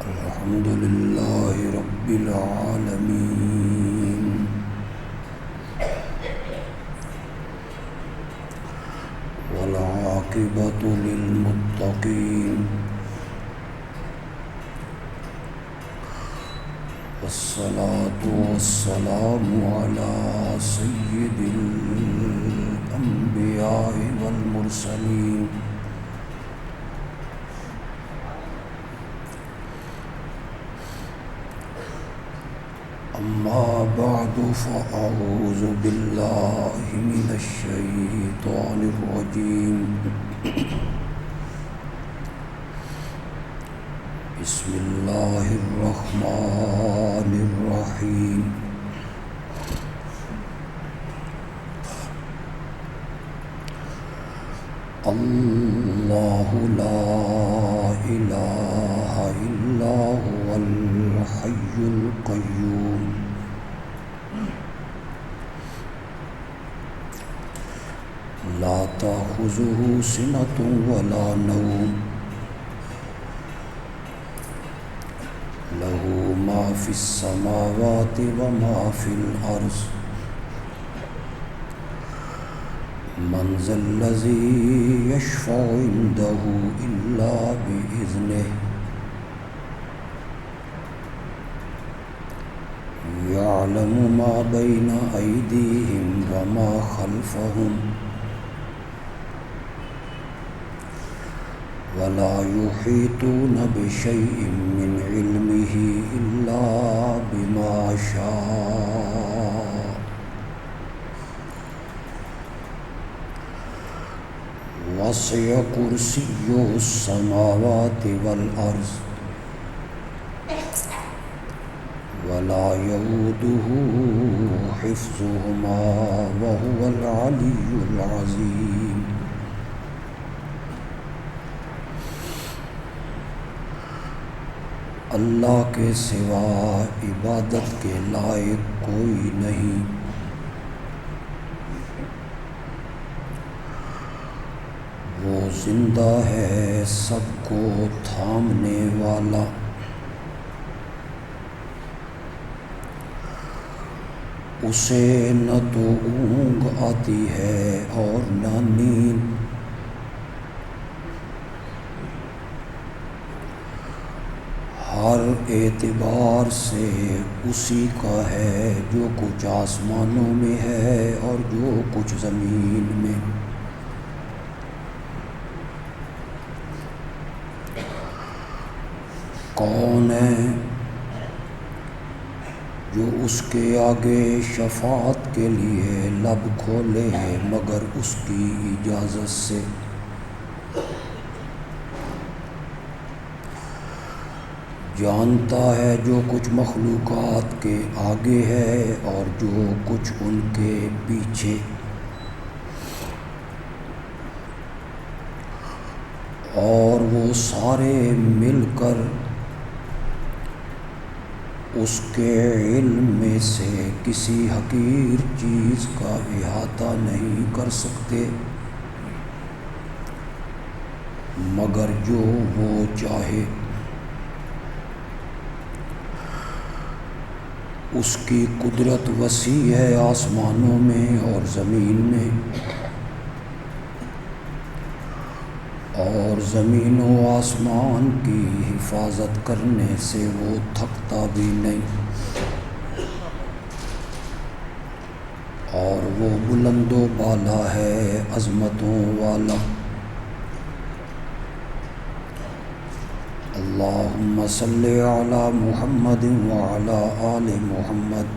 الحمد لله رب العالمين والعاقبة للمتقين والصلاة والسلام على سيد الأنبياء والمرسلين أما بعد فأعوذ بالله من الشيطان الرجيم بسم الله الرحمن الرحيم الله لا إله إلا هو الحي القيوم لا تأخذه سنة ولا نوم له ما في السماوات وما في الأرض من ذا الذي يشفع عنده إلا بإذنه يعلم ما بين أيديهم وما خلفهم ولا يحيطون بشيء من علمه إلا بما شاء وسع كرسيه السماوات والأرض ولا يؤوده حفظهما وهو العلي العظيم اللہ کے سوا عبادت کے لائق کوئی نہیں، وہ زندہ ہے سب کو تھامنے والا، اسے نہ تو اونگ آتی ہے اور نہ نیند، ہر اعتبار سے اسی کا ہے جو کچھ آسمانوں میں ہے اور جو کچھ زمین میں، کون ہے جو اس کے آگے شفاعت کے لیے لب کھولے مگر اس کی اجازت سے، جانتا ہے جو کچھ مخلوقات کے آگے ہے اور جو کچھ ان کے پیچھے، اور وہ سارے مل کر اس کے علم میں سے کسی حقیر چیز کا احاطہ نہیں کر سکتے مگر جو وہ چاہے، اس کی قدرت وسیع ہے آسمانوں میں اور زمین میں، اور زمین و آسمان کی حفاظت کرنے سے وہ تھکتا بھی نہیں، اور وہ بلند و بالا ہے عظمتوں والا۔ اللہم صلی علی محمد وعلی آل محمد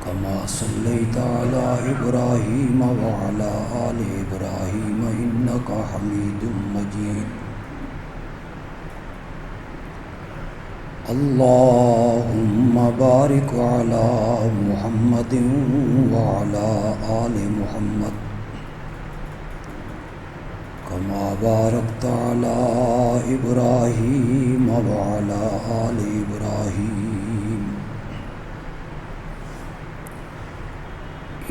کما صلیت علی ابراہیم وعلی آل ابراہیم انک حمید مجید۔ اللہم بارک علی محمد وعلی آل محمد کما بارکت علی ابراہیم وعلی آل ابراہیم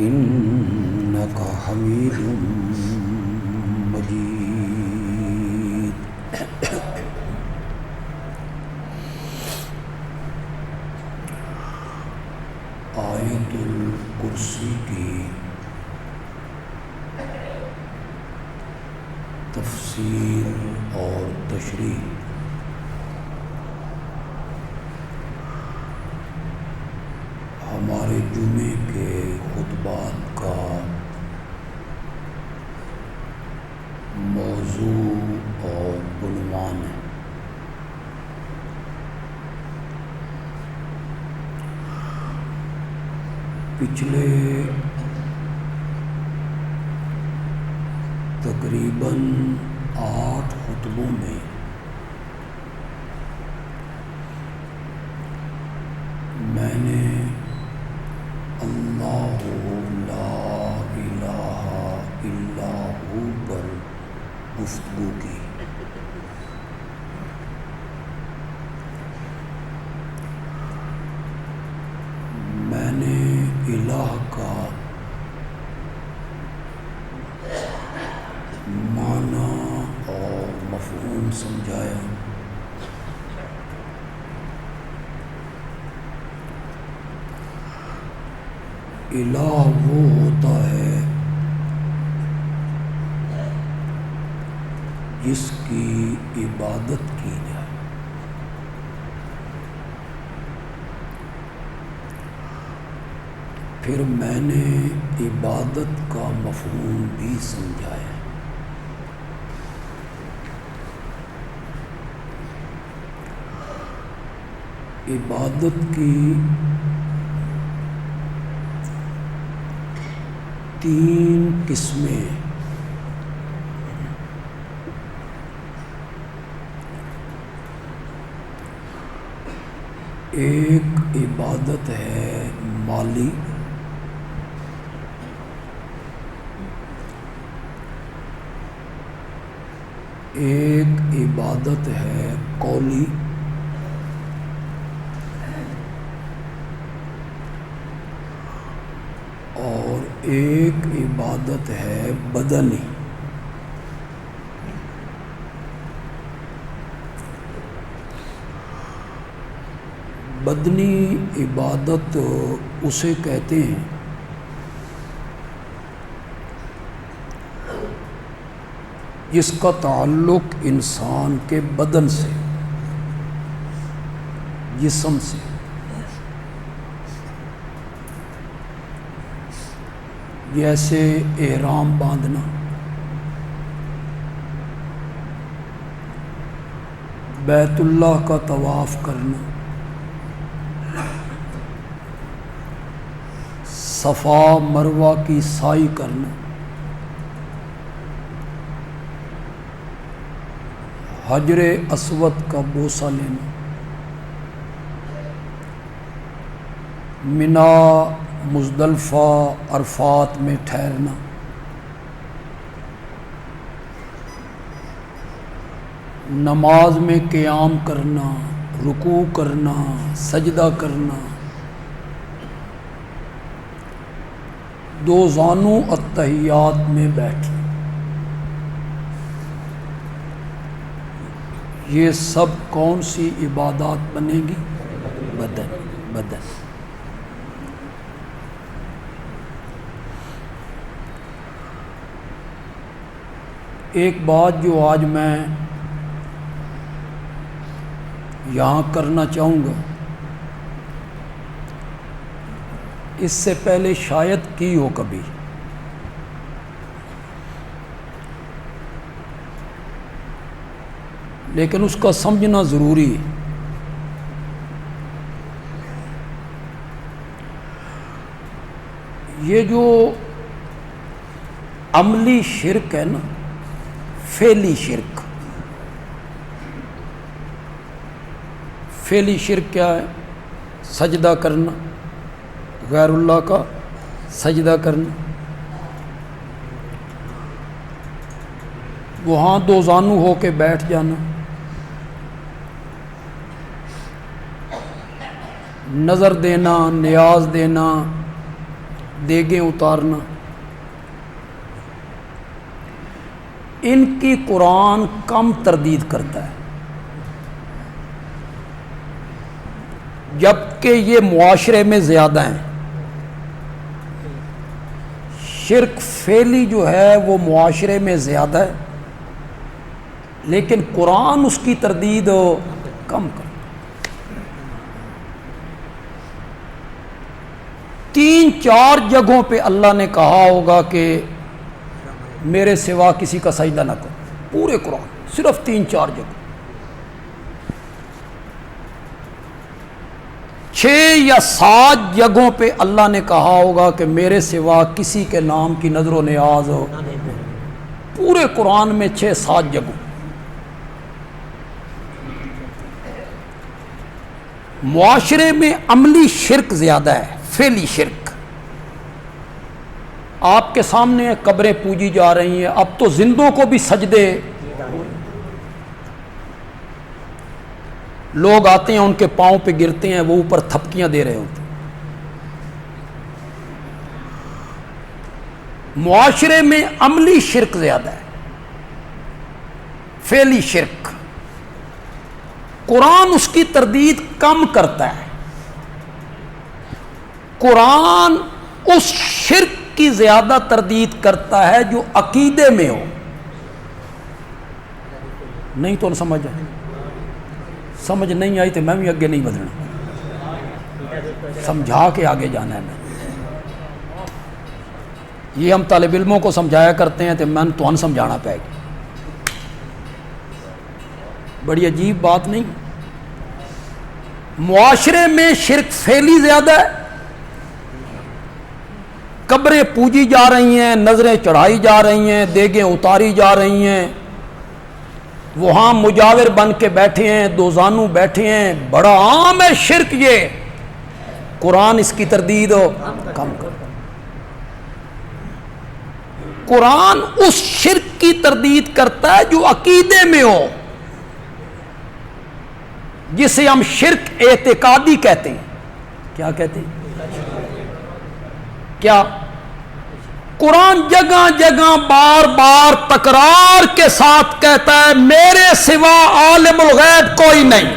انک حمید مجید۔ آیت الکرسی کی تفسیر اور تشریح ہمارے جمعے کے خطبات کا موضوع اور عنوان ہے۔ پچھلے تقریباً 8 خطبوں میں میں نے اللہ لا الہ الا ہو پر گفتگو کی۔ میں نے الہ کا معنی اور مفہوم سمجھایا۔ الہ وہ ہوتا ہے جس کی عبادت کی جائے۔ پھر میں نے عبادت کا مفہوم بھی سمجھایا۔ عبادت کی 3 قسمیں۔ ایک عبادت ہے مالی، ایک عبادت ہے قولی، اور ایک عبادت ہے بدنی۔ بدنی عبادت اسے کہتے ہیں جس کا تعلق انسان کے بدن سے، جسم سے۔ جیسے احرام باندھنا، بیت اللہ کا طواف کرنا، صفا مروہ کی سعی کرنا، حجر اسود کا بوسہ لینا، منی، مزدلفہ، عرفات میں ٹھہرنا، نماز میں قیام کرنا، رکوع کرنا، سجدہ کرنا، 2 زانو التحیات میں بیٹھنا، یہ سب کون سی عبادات بنے گی؟ بدن۔ ایک بات جو آج میں یہاں کرنا چاہوں گا، اس سے پہلے شاید کی ہو کبھی، لیکن اس کا سمجھنا ضروری ہے۔ یہ جو عملی شرک ہے نا، فعلی شرک، فعلی شرک کیا ہے؟ سجدہ کرنا، غیر اللہ کا سجدہ کرنا، وہاں 2 زانو ہو کے بیٹھ جانا، نظر دینا، نیاز دینا، دیگیں اتارنا، ان کی قرآن کم تردید کرتا ہے، جبکہ یہ معاشرے میں زیادہ ہیں۔ شرک فعلی جو ہے وہ معاشرے میں زیادہ ہے، لیکن قرآن اس کی تردید کم کر۔ 3-4 جگہوں پہ اللہ نے کہا ہوگا کہ میرے سوا کسی کا سجدہ نہ کرو، پورے قرآن صرف 3-4 جگہ۔ 6 یا 7 جگہوں پہ اللہ نے کہا ہوگا کہ میرے سوا کسی کے نام کی نظر و نیاز ہو، پورے قرآن میں 6-7 جگہوں۔ معاشرے میں عملی شرک زیادہ ہے، فعلی شرک۔ آپ کے سامنے قبریں پوجی جا رہی ہیں، اب تو زندوں کو بھی سجدے، لوگ آتے ہیں ان کے پاؤں پہ گرتے ہیں، وہ اوپر تھپکیاں دے رہے ہوتے ہیں۔ معاشرے میں عملی شرک زیادہ ہے، فعلی شرک قرآن اس کی تردید کم کرتا ہے۔ قرآن اس شرک کی زیادہ تردید کرتا ہے جو عقیدے میں ہو۔ نہیں تو سمجھ نہیں آئی تو میں بھی آگے نہیں بڑھنا، سمجھا کے آگے جانا ہے۔ میں یہ ہم طالب علموں کو سمجھایا کرتے ہیں تو میں تو سمجھانا پائے گی، بڑی عجیب بات نہیں؟ معاشرے میں شرک فعلی زیادہ ہے، قبریں پوجی جا رہی ہیں، نظریں چڑھائی جا رہی ہیں، دیگیں اتاری جا رہی ہیں، وہاں مجاور بن کے بیٹھے ہیں، دوزانو بیٹھے ہیں، بڑا عام ہے شرک۔ یہ قرآن اس کی تردید کم کر۔ قرآن اس شرک کی تردید کرتا ہے جو عقیدے میں ہو، جسے ہم شرک اعتقادی کہتے ہیں۔ کیا کہتے ہیں؟ کیا؟ قرآن جگہ جگہ بار بار تکرار کے ساتھ کہتا ہے میرے سوا عالم الغیب کوئی نہیں،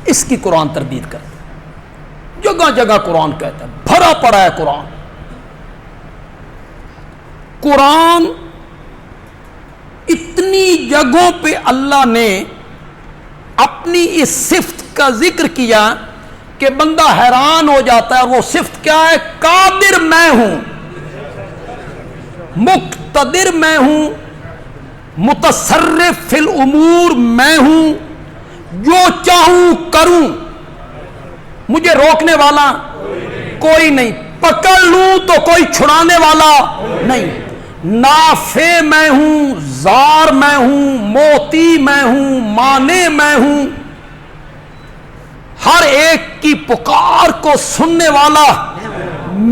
اس کی قرآن تردید کرتا ہے، جگہ جگہ قرآن کہتا ہے، بھرا پڑا ہے قرآن۔ قرآن اتنی جگہوں پہ اللہ نے اپنی اس صفت کا ذکر کیا کہ بندہ حیران ہو جاتا ہے۔ اور وہ صفت کیا ہے؟ قادر میں ہوں، مقتدر میں ہوں، متصرف فی الامور میں ہوں، جو چاہوں کروں، مجھے روکنے والا کوئی نہیں، پکڑ لوں تو کوئی چھڑانے والا نہیں، نافع میں ہوں، زار میں ہوں، موتی میں ہوں، مانے میں ہوں، ہر ایک کی پکار کو سننے والا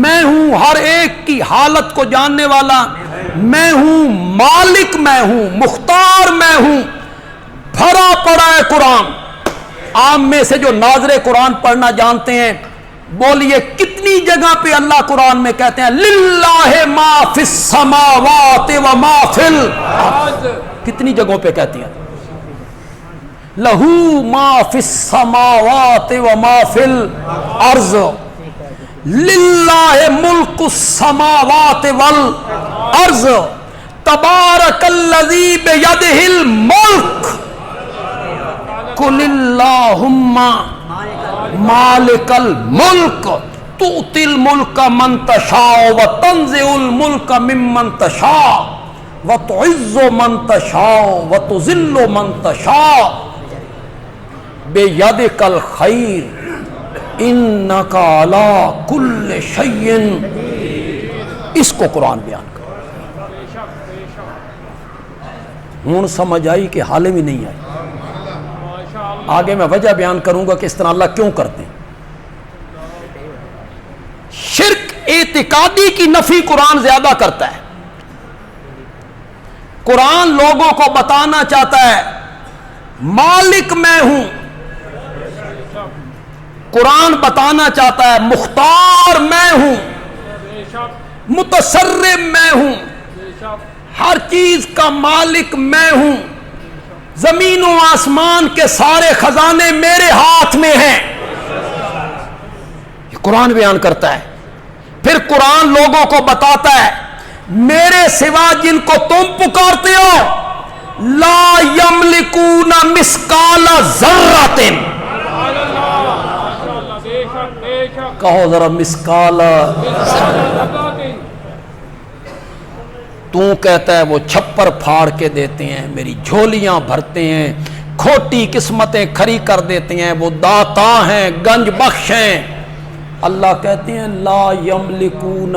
میں ہوں، ہر ایک کی حالت کو جاننے والا میں ہوں، مالک میں ہوں، مختار میں ہوں، بھرا پڑا ہے قرآن۔ عام میں سے جو ناظر قرآن پڑھنا جانتے ہیں، بولیے کتنی جگہ پہ اللہ قرآن میں کہتے ہیں للہ ما فی السماوات و ما فی الارض؟ کتنی جگہوں پہ کہتی ہیں لہو ما فی السماوات و ما فی الارض، للہ ملک السماوات والارض، تبارک الذی بیدہ الملک، قل اللہم مالک الملک تؤتی الملک من تشاء وتنزع الملک ممن تشاء وتعز من تشاء وتذل من تشاء بیدک الخیر انک علی کل شیء۔ اس کو قرآن بیان کر۔ ہوں سمجھ آئی کہ حال میں نہیں آئی؟ آگے میں وجہ بیان کروں گا کہ اس طرح اللہ کیوں کرتے ہیں۔ شرک اعتقادی کی نفی قرآن زیادہ کرتا ہے۔ قرآن لوگوں کو بتانا چاہتا ہے مالک میں ہوں، قرآن بتانا چاہتا ہے مختار میں ہوں، متصرف میں ہوں، ہر چیز کا مالک میں ہوں، زمین و آسمان کے سارے خزانے میرے ہاتھ میں ہیں، یہ قرآن بیان کرتا ہے۔ پھر قرآن لوگوں کو بتاتا ہے میرے سوا جن کو تم پکارتے ہو لا یملکون مثقال ذرۃ، کہو ذرا مثقال، تو کہتا ہے وہ چھپر پھاڑ کے دیتے ہیں، میری جھولیاں بھرتے ہیں، کھوٹی قسمتیں کھری کر دیتے ہیں، وہ داتا ہیں، گنج بخش ہیں۔ اللہ کہتے ہیں لا یملکون،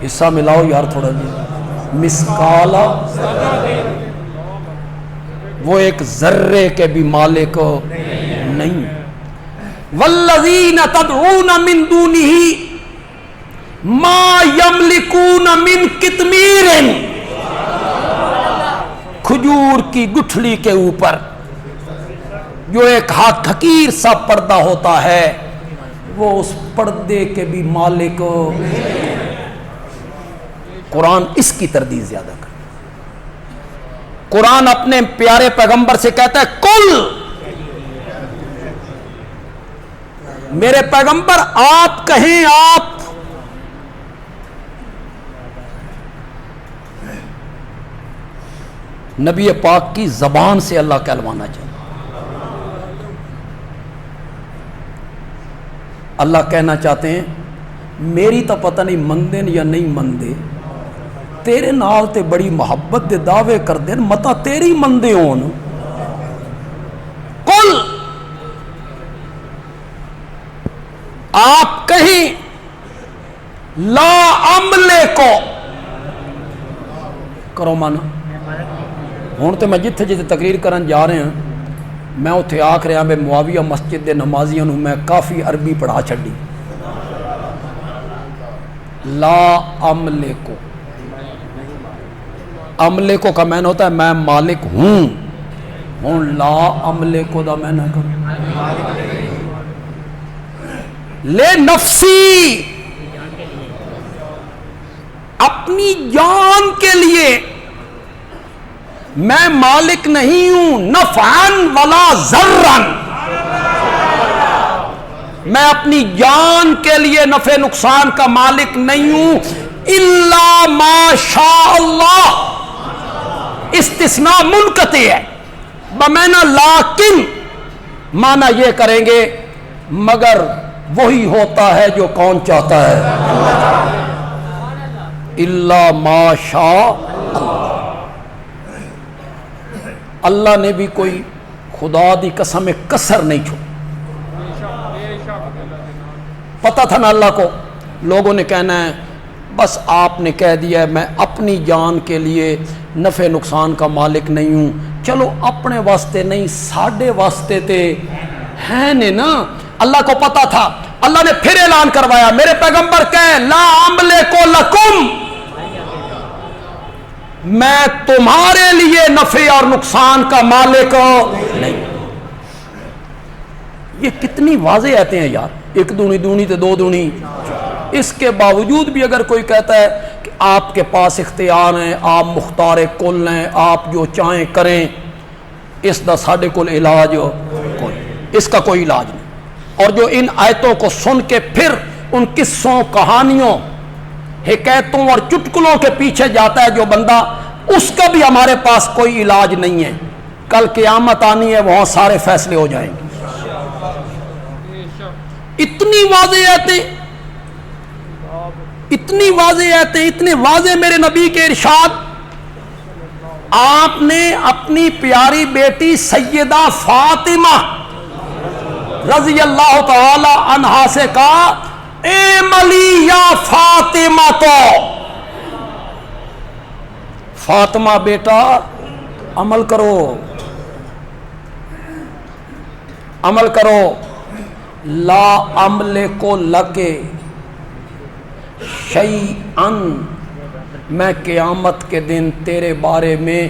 حصہ ملاؤ یار تھوڑا جی، مثقال، وہ ایک ذرے کے بھی مالک نہیں۔ والذین تدعون من دونہ ما یملکون من قطمیر، کھجور کی گٹھلی کے اوپر جو ایک حقیر سا پردہ ہوتا ہے وہ اس پردے کے بھی مالک۔ قرآن اس کی تردید زیادہ کر، قرآن اپنے پیارے پیغمبر سے کہتا ہے کل، میرے پیغمبر آپ کہیں، آپ نبی پاک کی زبان سے اللہ کہلوانا چاہیے۔ اللہ کہنا چاہتے ہیں میری تو پتہ نہیں مندے یا نہیں مندے، تیرے نال تے بڑی محبت دے دعوے کر دیں، متا تیری مندے ہون۔ کل، آپ کہیں لا عملے کو کرو مانا، ہوں تو میں جتھے جتھے تقریر کرن جا رہے ہیں میں اتھے آکھ رہا میں معاویہ مسجد دے نمازیاں نوں میں کافی عربی پڑھا چھڈی۔ لا عملے کو، عملے کو کا معنی ہوتا ہے میں مالک ہوں، ہوں لا عملے کو دا معنی کروں لے نفسی، اپنی جان کے لیے میں مالک نہیں ہوں، نفعن ولا ضررن، میں اپنی جان کے لیے نفع نقصان کا مالک نہیں ہوں، الا ما شاء اللہ، استثناء منقطع ہے، بمعنی لیکن معنی یہ کریں گے مگر وہی ہوتا ہے جو کون چاہتا ہے، الا ما شاء اللہ۔ اللہ نے بھی کوئی خدا دی قسم کسر نہیں چھوڑی، پتہ تھا نا اللہ کو، لوگوں نے کہنا ہے بس آپ نے کہہ دیا ہے میں اپنی جان کے لیے نفع نقصان کا مالک نہیں ہوں، چلو اپنے واسطے نہیں ساڈے واسطے تے ہے نے نا۔ اللہ کو پتا تھا، اللہ نے پھر اعلان کروایا میرے پیغمبر کہے لا عملے کو لکم، میں تمہارے لیے نفع اور نقصان کا مالک نہیں۔ یہ کتنی واضح آتے ہیں یار، ایک دونی دونی تے دو دونی، اس کے باوجود بھی اگر کوئی کہتا ہے کہ آپ کے پاس اختیار ہیں، آپ مختار کل ہیں، آپ جو چاہیں کریں، اس دا ساڈے کول علاج کوئی، اس کا کوئی علاج نہیں۔ اور جو ان آیتوں کو سن کے پھر ان قصوں کہانیوں حکایتوں اور چٹکلوں کے پیچھے جاتا ہے جو بندہ، اس کا بھی ہمارے پاس کوئی علاج نہیں ہے، کل قیامت آنی ہے وہاں سارے فیصلے ہو جائیں گے۔ اتنی واضح آیتیں، اتنی واضح آیتیں، اتنے واضح میرے نبی کے ارشاد، آپ نے اپنی پیاری بیٹی سیدہ فاطمہ رضی اللہ تعالی عنہا سے کہا اے ملی یا فاطمہ، تو فاطمہ بیٹا عمل کرو، عمل کرو، لا عملے کو لگے شیئن، میں قیامت کے دن تیرے بارے میں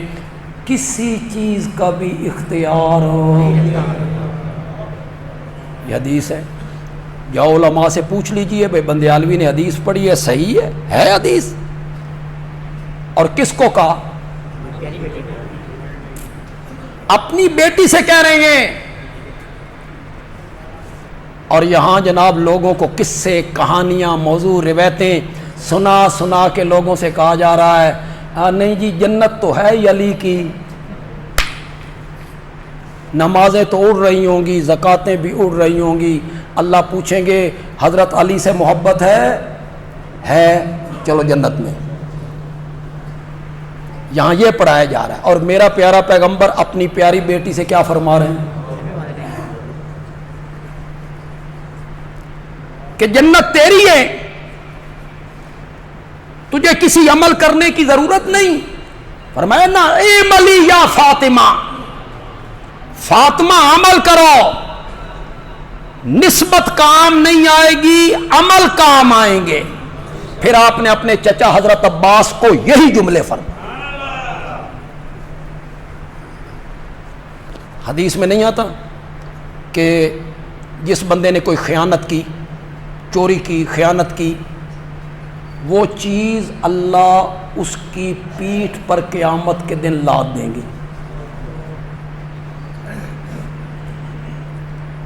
کسی چیز کا بھی اختیار ہو۔ یہ حدیث ہے، جاؤ علماء سے پوچھ لیجئے بھائی بندیالوی نے حدیث پڑھی ہے، صحیح ہے حدیث؟ اور کس کو کہا؟ اپنی بیٹی سے کہہ رہے ہیں اور یہاں جناب لوگوں کو قصے، کہانیاں، موضوع، روایتیں سنا سنا کے لوگوں سے کہا جا رہا ہے نہیں جی جنت تو ہے ہی علی کی، نمازیں تو اڑ رہی ہوں گی، زکاتیں بھی اڑ رہی ہوں گی، اللہ پوچھیں گے حضرت علی سے محبت ہے چلو جنت میں۔ یہاں یہ پڑھایا جا رہا ہے، اور میرا پیارا پیغمبر اپنی پیاری بیٹی سے کیا فرما رہے ہیں کہ جنت تیری ہے، تجھے کسی عمل کرنے کی ضرورت نہیں۔ فرمایا نا اعملی یا فاطمہ، فاطمہ عمل کرو، نسبت کام نہیں آئے گی، عمل کام آئیں گے۔ پھر آپ نے اپنے چچا حضرت عباس کو یہی جملے فرمائے۔ حدیث میں نہیں آتا کہ جس بندے نے کوئی خیانت کی، چوری کی، خیانت کی، وہ چیز اللہ اس کی پیٹھ پر قیامت کے دن لاد دیں گے۔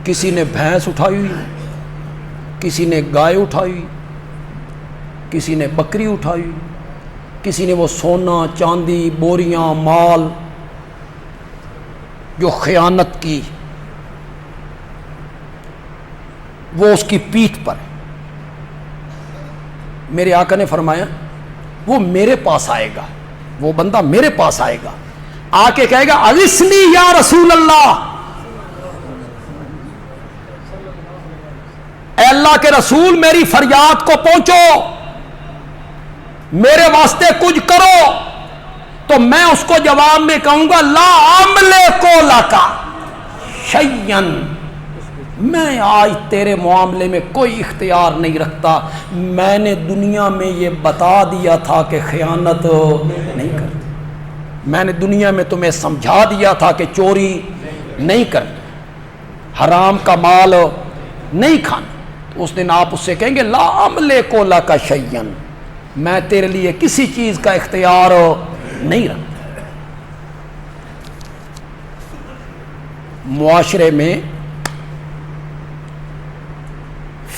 کسی نے بھینس اٹھائی ہوئی، کسی نے گائے اٹھائی ہوئی، کسی نے بکری اٹھائی ہوئی، کسی نے وہ سونا چاندی بوریاں مال جو خیانت کی وہ اس کی پیٹھ پر ہے۔ میرے آقا نے فرمایا وہ میرے پاس آئے گا، وہ بندہ میرے پاس آئے گا، آ کے کہے گا اغثنی یا رسول اللہ، اے اللہ کے رسول میری فریاد کو پہنچو، میرے واسطے کچھ کرو۔ تو میں اس کو جواب میں کہوں گا لا املک لک شیئا، میں آج تیرے معاملے میں کوئی اختیار نہیں رکھتا، میں نے دنیا میں یہ بتا دیا تھا کہ خیانت نہیں کرتی، میں نے دنیا میں تمہیں سمجھا دیا تھا کہ چوری نہیں کرنی، حرام کا مال نہیں کھانا۔ اس دن آپ اس سے کہیں گے لا املک لک شیئا، میں تیرے لیے کسی چیز کا اختیار نہیں رکھتا۔ معاشرے میں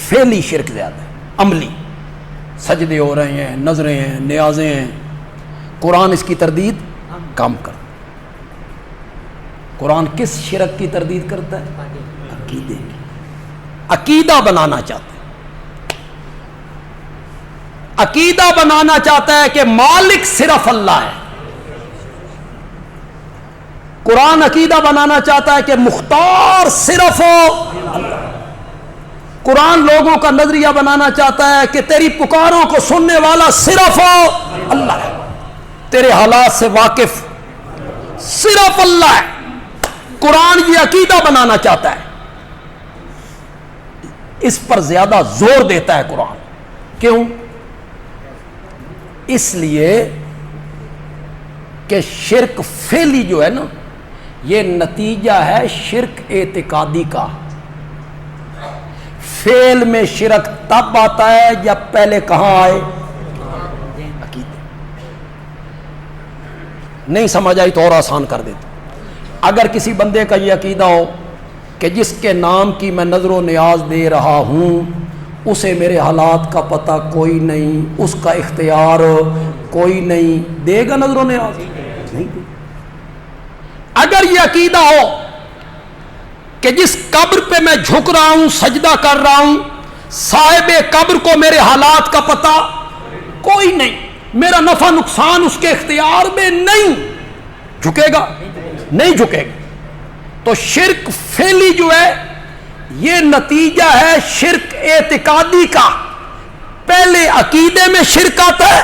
فعلی شرک زیادہ ہے، عملی سجدے ہو رہے ہیں، نظریں ہیں، نیازیں ہیں، قرآن اس کی تردید کم کر۔ قرآن کس شرک کی تردید کرتا ہے؟ عقیدے کی، عقیدہ بنانا چاہتا ہے، عقیدہ بنانا چاہتا ہے کہ مالک صرف اللہ ہے۔ قرآن عقیدہ بنانا چاہتا ہے کہ مختار صرف اللہ۔ قرآن لوگوں کا نظریہ بنانا چاہتا ہے کہ تیری پکاروں کو سننے والا صرف اللہ ہے، تیرے حالات سے واقف صرف اللہ ہے۔ قرآن یہ عقیدہ بنانا چاہتا ہے، اس پر زیادہ زور دیتا ہے قرآن۔ کیوں؟ اس لیے کہ شرک فعلی جو ہے نا، یہ نتیجہ ہے شرک اعتقادی کا۔ فعل میں شرک تب آتا ہے جب پہلے کہاں آئے؟ عقیدے۔ نہیں سمجھ آئی تو اور آسان کر دیتا۔ اگر کسی بندے کا یہ عقیدہ ہو کہ جس کے نام کی میں نظر و نیاز دے رہا ہوں اسے میرے حالات کا پتہ کوئی نہیں، اس کا اختیار کوئی نہیں، دے گا نظر و نیاز؟ نہیں دے۔ اگر یہ عقیدہ ہو کہ جس قبر پہ میں جھک رہا ہوں، سجدہ کر رہا ہوں، صاحب قبر کو میرے حالات کا پتہ کوئی نہیں، میرا نفع نقصان اس کے اختیار میں نہیں، جھکے گا؟ نہیں جھکے گا۔ تو شرک فعلی جو ہے یہ نتیجہ ہے شرک اعتقادی کا۔ پہلے عقیدے میں شرک آتا ہے،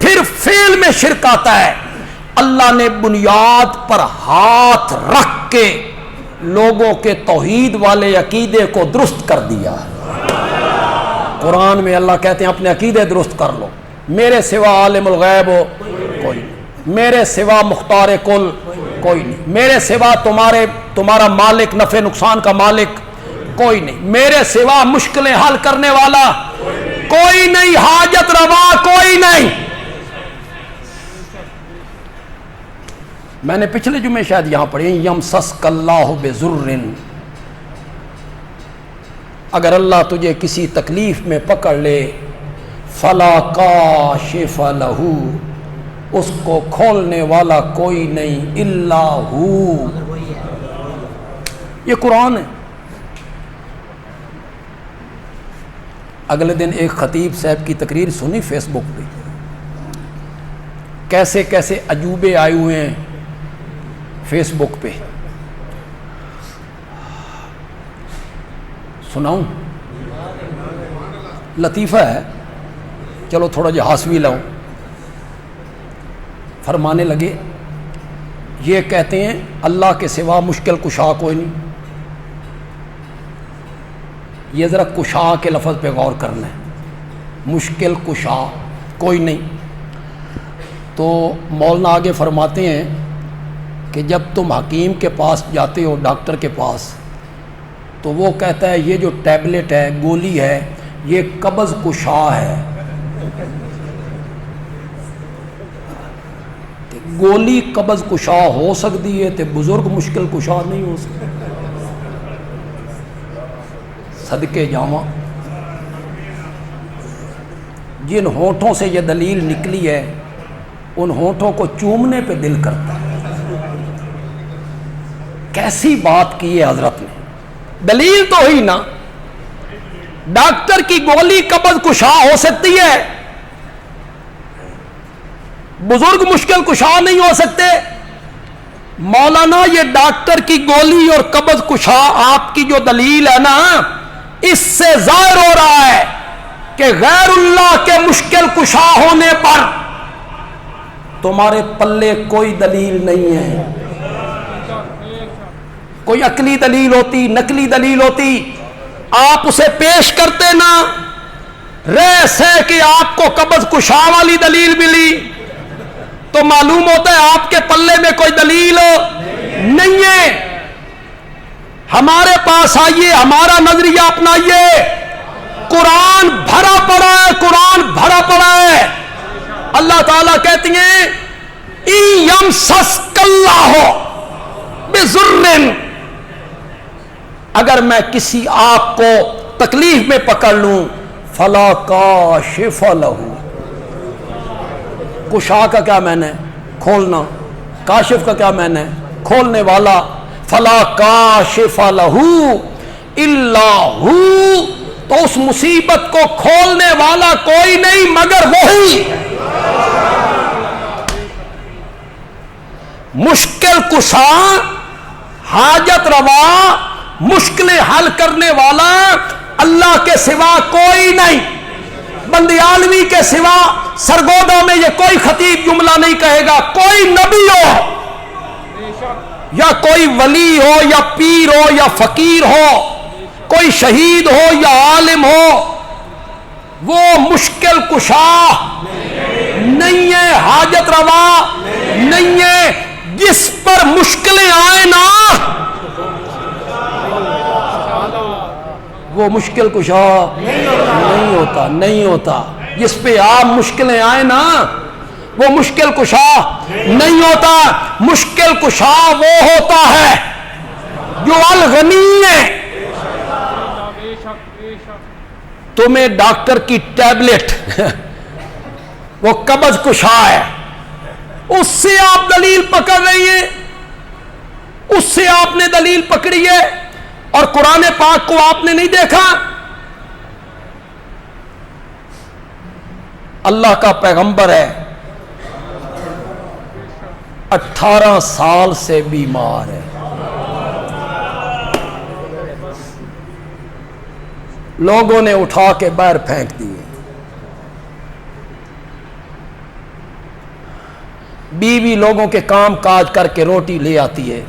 پھر فعل میں شرک آتا ہے۔ اللہ نے بنیاد پر ہاتھ رکھ کے لوگوں کے توحید والے عقیدے کو درست کر دیا۔ قرآن میں اللہ کہتے ہیں اپنے عقیدے درست کر لو، میرے سوا عالم الغیب کوئی نہیں، میرے سوا مختار کل کوئی نہیں، میرے سوا تمہارا مالک نفع نقصان کا مالک کوئی نہیں، میرے سوا مشکلیں حل کرنے والا کوئی نہیں، حاجت روا کوئی نہیں۔ میں نے پچھلے جمعے شاید یہاں پڑھی یمسسک اللہ بضر اگر اللہ تجھے کسی تکلیف میں پکڑ لے فلا کاشف لہ، اس کو کھولنے والا کوئی نہیں الا ہو. یہ قرآن ہے. اگلے دن ایک خطیب صاحب کی تقریر سنی فیس بک پہ، کیسے کیسے عجوبے آئے ہوئے ہیں فیس بک پہ. سناؤں؟ لطیفہ ہے، چلو تھوڑا جہاز بھی لاؤں. فرمانے لگے یہ کہتے ہیں اللہ کے سوا مشکل کشا کوئی نہیں. یہ ذرا کشا کے لفظ پہ غور کرنا ہے، مشکل کشا کوئی نہیں. تو مولانا آگے فرماتے ہیں کہ جب تم حکیم کے پاس جاتے ہو، ڈاکٹر کے پاس، تو وہ کہتا ہے یہ جو ٹیبلٹ ہے، گولی ہے، یہ قبض کشا ہے. گولی قبض کشا ہو سکتی ہے تے بزرگ مشکل کشا نہیں ہو سکتا. صدقے جاواں جن ہونٹوں سے یہ دلیل نکلی ہے ان ہونٹوں کو چومنے پہ دل کرتا ہے. کیسی بات کی ہے حضرت نے. دلیل تو ہی نا، ڈاکٹر کی گولی قبض کشا ہو سکتی ہے، بزرگ مشکل کشا نہیں ہو سکتے. مولانا یہ ڈاکٹر کی گولی اور قبض کشا آپ کی جو دلیل ہے نا، اس سے ظاہر ہو رہا ہے کہ غیر اللہ کے مشکل کشا ہونے پر تمہارے پلے کوئی دلیل نہیں ہے. کوئی عقلی دلیل ہوتی، نقلی دلیل ہوتی، آپ اسے پیش کرتے نا، رہ سے کہ آپ کو قبض کشا والی دلیل ملی تو معلوم ہوتا ہے آپ کے پلے میں کوئی دلیل نہیں ہے. ہمارے پاس آئیے، ہمارا نظریہ اپنائیے. قرآن بھرا پڑا ہے، قرآن بھرا پڑا ہے. اللہ تعالیٰ کہتی ہیں اِن یمسسک اللہ بضر، اگر میں کسی آپ کو تکلیف میں پکڑ لوں فلا کاشف لہ. کشا کا کیا معنی ہے؟ کھولنا. کاشف کا کیا معنی ہے؟ کھولنے والا. فلا کاشف لہ الا ہو، تو اس مصیبت کو کھولنے والا کوئی نہیں مگر وہی. مشکل کشا، حاجت روا، مشکلیں حل کرنے والا اللہ کے سوا کوئی نہیں. بندیالوی کے سوا سرگودا میں یہ کوئی خطیب جملہ نہیں کہے گا. کوئی نبی ہو یا کوئی ولی ہو یا پیر ہو یا فقیر ہو، کوئی شہید ہو یا عالم ہو، وہ مشکل کشا نہیں ہے، حاجت روا نہیں ہے. جس پر مشکلیں آئے نا وہ مشکل کشا نہیں ہوتا. جس پہ آپ مشکلیں آئے نا وہ مشکل کشا نہیں ہوتا. مشکل کشا وہ ہوتا ہے جو الغنی ہے. تمہیں ڈاکٹر کی ٹیبلٹ وہ قبض کشا ہے، اس سے آپ دلیل پکڑ رہی ہیں، اس سے آپ نے دلیل پکڑی ہے. اور قرآن پاک کو آپ نے نہیں دیکھا. اللہ کا پیغمبر ہے، 18 سال سے بیمار ہے. لوگوں نے اٹھا کے باہر پھینک دیے. بیوی لوگوں کے کام کاج کر کے روٹی لے آتی ہے.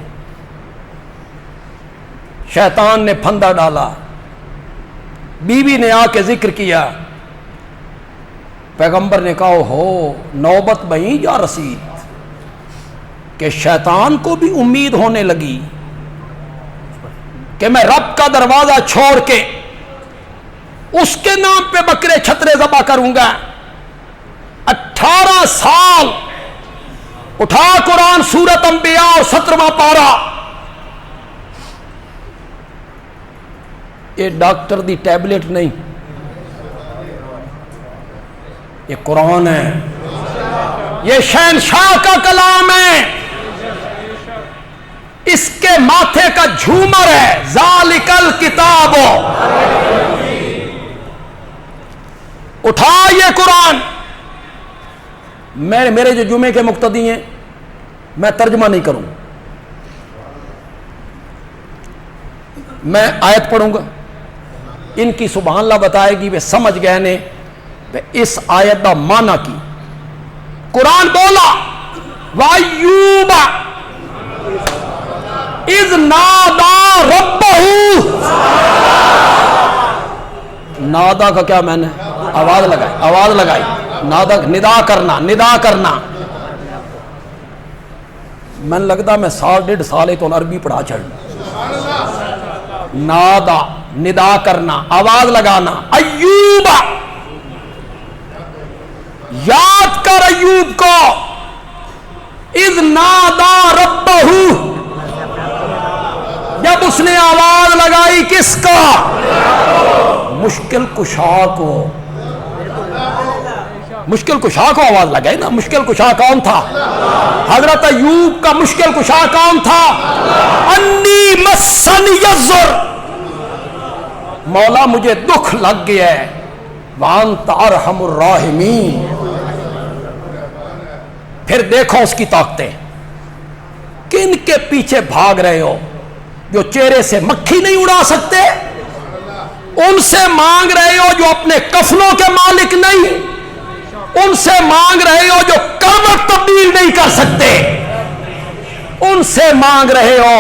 شیطان نے پھندا ڈالا. بیوی نے آ کے ذکر کیا. پیغمبر نے کہا ہو نوبت بہیں یا رسید، کہ شیطان کو بھی امید ہونے لگی کہ میں رب کا دروازہ چھوڑ کے اس کے نام پہ بکرے چھترے ذبح کروں گا. 18 سال. اٹھا قرآن سورۃ انبیاء اور 17واں پارہ. یہ ڈاکٹر دی ٹیبلٹ نہیں، یہ قرآن ہے، یہ شہنشاہ کا کلام ہے، اس کے ماتھے کا جھومر ہے، ذالک الکتاب، اٹھا یہ قرآن۔ میرے جو جمعے کے مقتدی ہیں میں ترجمہ نہیں کروں، میں آیت پڑھوں گا، ان کی سبحان اللہ بتائے گی، وہ سمجھ گئے نے اس آیت دا معنی کی۔ قرآن بولا وَأَيُّوبَ اِذْ نَادَى رَبَّهُ، نادا کا کیا معنی ہے؟ آواز لگائی، نادا ندا کرنا۔ میں لگتا میں سال ڈیڑھ سال تو عربی پڑھا چھڑنا۔ نادا ندا کرنا، آواز لگانا۔ ایوب، یاد کر ایوب کو، اذ نادا ربہ، جب اس نے آواز لگائی کس کا؟ مشکل کشا کو۔ مشکل کشا کو آواز لگائی نا۔ مشکل کشا کون تھا؟ حضرت ایوب کا مشکل کشا کون تھا؟ انی مسنی الضر، مولا مجھے دکھ لگ گیا ہے، وانت ارحم الراحمین۔ پھر دیکھو اس کی طاقتیں، کن کے پیچھے بھاگ رہے ہو؟ جو چہرے سے مکھی نہیں اڑا سکتے، ان سے مانگ رہے ہو جو اپنے کفنوں کے مالک نہیں، ان سے مانگ رہے ہو جو کروٹ تبدیل نہیں کر سکتے، ان سے مانگ رہے ہو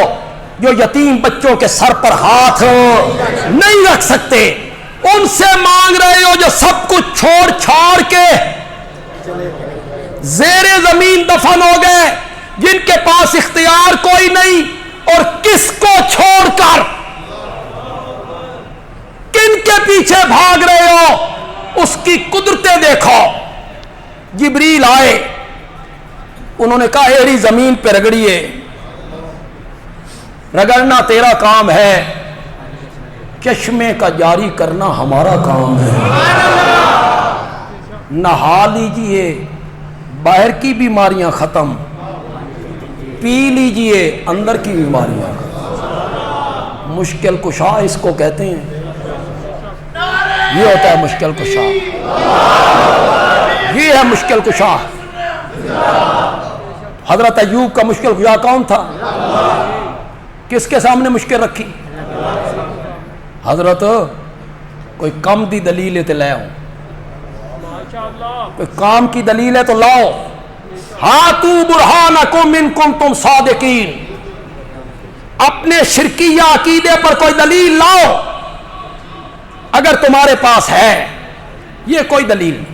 جو یتیم بچوں کے سر پر ہاتھ نہیں رکھ سکتے، ان سے مانگ رہے ہو جو سب کچھ چھوڑ چھاڑ کے زیر زمین دفن ہو گئے، جن کے پاس اختیار کوئی نہیں، اور کس کو چھوڑ کر کن کے پیچھے بھاگ رہے ہو؟ اس کی قدرتیں دیکھو۔ جبریل آئے، انہوں نے کہا ایڑی زمین پہ رگڑیے، رگڑنا تیرا کام ہے، چشمے کا جاری کرنا ہمارا کام ہے۔ نہا لیجئے، باہر کی بیماریاں ختم، پی لیجئے اندر کی بیماریاں ختم۔ مشکل کشا اس کو کہتے ہیں، یہ ہوتا ہے مشکل کشا، یہ ہے مشکل کشا۔ حضرت ایوب کا مشکل کشا کون تھا؟ کس کے سامنے مشکل رکھی؟ حضرت کوئی کم دی دلیل ہے تو لے آؤ، کوئی کام کی دلیل ہے تو لاؤ۔ ہاتو برہانکم ان کنتم صادقین، اپنے شرکیہ عقیدے پر کوئی دلیل لاؤ اگر تمہارے پاس ہے۔ یہ کوئی دلیل نہیں،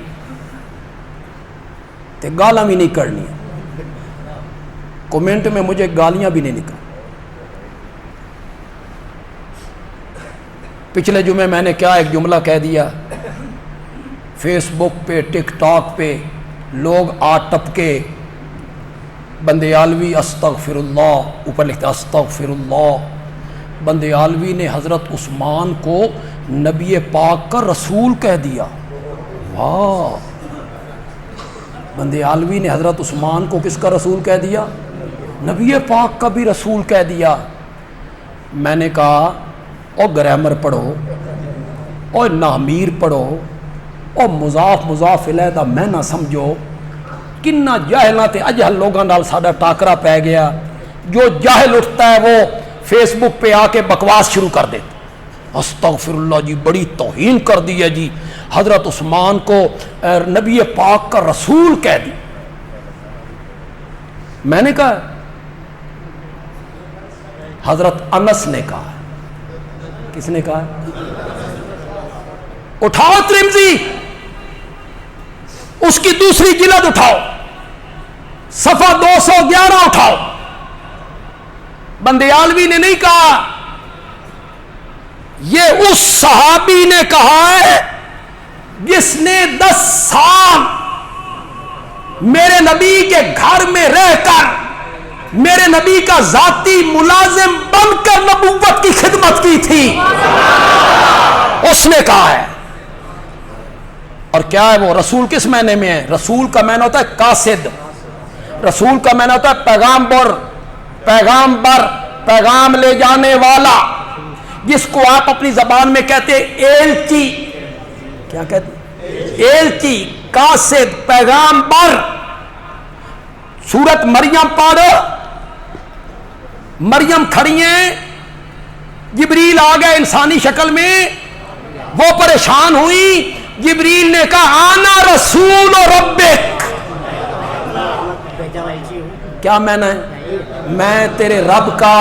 تو گالیاں بھی نہیں کرنی، کومنٹ میں مجھے گالیاں بھی نہیں نکل۔ پچھلے جمعے میں نے کیا ایک جملہ کہہ دیا، فیس بک پہ ٹک ٹاک پہ لوگ آ ٹپکے بندیالوی استغفر اللہ، اوپر لکھتے استغفر اللہ۔ بندیالوی نے حضرت عثمان کو نبی پاک کا رسول کہہ دیا۔ واہ، بندیالوی نے حضرت عثمان کو کس کا رسول کہہ دیا؟ نبی پاک کا بھی رسول کہہ دیا۔ میں نے کہا او گرامر پڑھو، او نامیر پڑھو، او مضاف الیہ دا میں نہ سمجھو۔ کنہ جاہلاں تے اجہل لوگاں نال ساڈا ٹاکرا پہ گیا۔ جو جاہل اٹھتا ہے وہ فیس بک پہ آ کے بکواس شروع کر دیتا، استغفر اللہ جی بڑی توہین کر دی ہے جی، حضرت عثمان کو نبی پاک کا رسول کہہ دی۔ میں نے کہا حضرت انس نے کہا۔ کس نے کہا؟ اٹھاؤ ترمذی، اس کی دوسری جلد اٹھاؤ، صفحہ 211 اٹھاؤ۔ بندیالوی نے نہیں کہا، یہ اس صحابی نے کہا ہے جس نے 10 سال میرے نبی کے گھر میں رہ کر میرے نبی کا ذاتی ملازم بن کر نبوت کی خدمت کی تھی. اس نے کہا ہے. اور کیا ہے وہ رسول کس معنی میں ہے؟ رسول کا معنی ہوتا ہے قاصد. رسول کا معنی ہوتا ہے پیغامبر، پیغام لے جانے والا، جس کو آپ اپنی زبان میں کہتے ہیں ایلچی. کیا کہتے ہیں؟ ایلچی، قاصد، پیغامبر. سورت مریم پڑھ، مریم کھڑی ہیں، جبریل آ گئے انسانی شکل میں، وہ پریشان ہوئی. جبریل نے کہا آنا رسول ربک. کیا معنی ہے؟ میں تیرے رب کا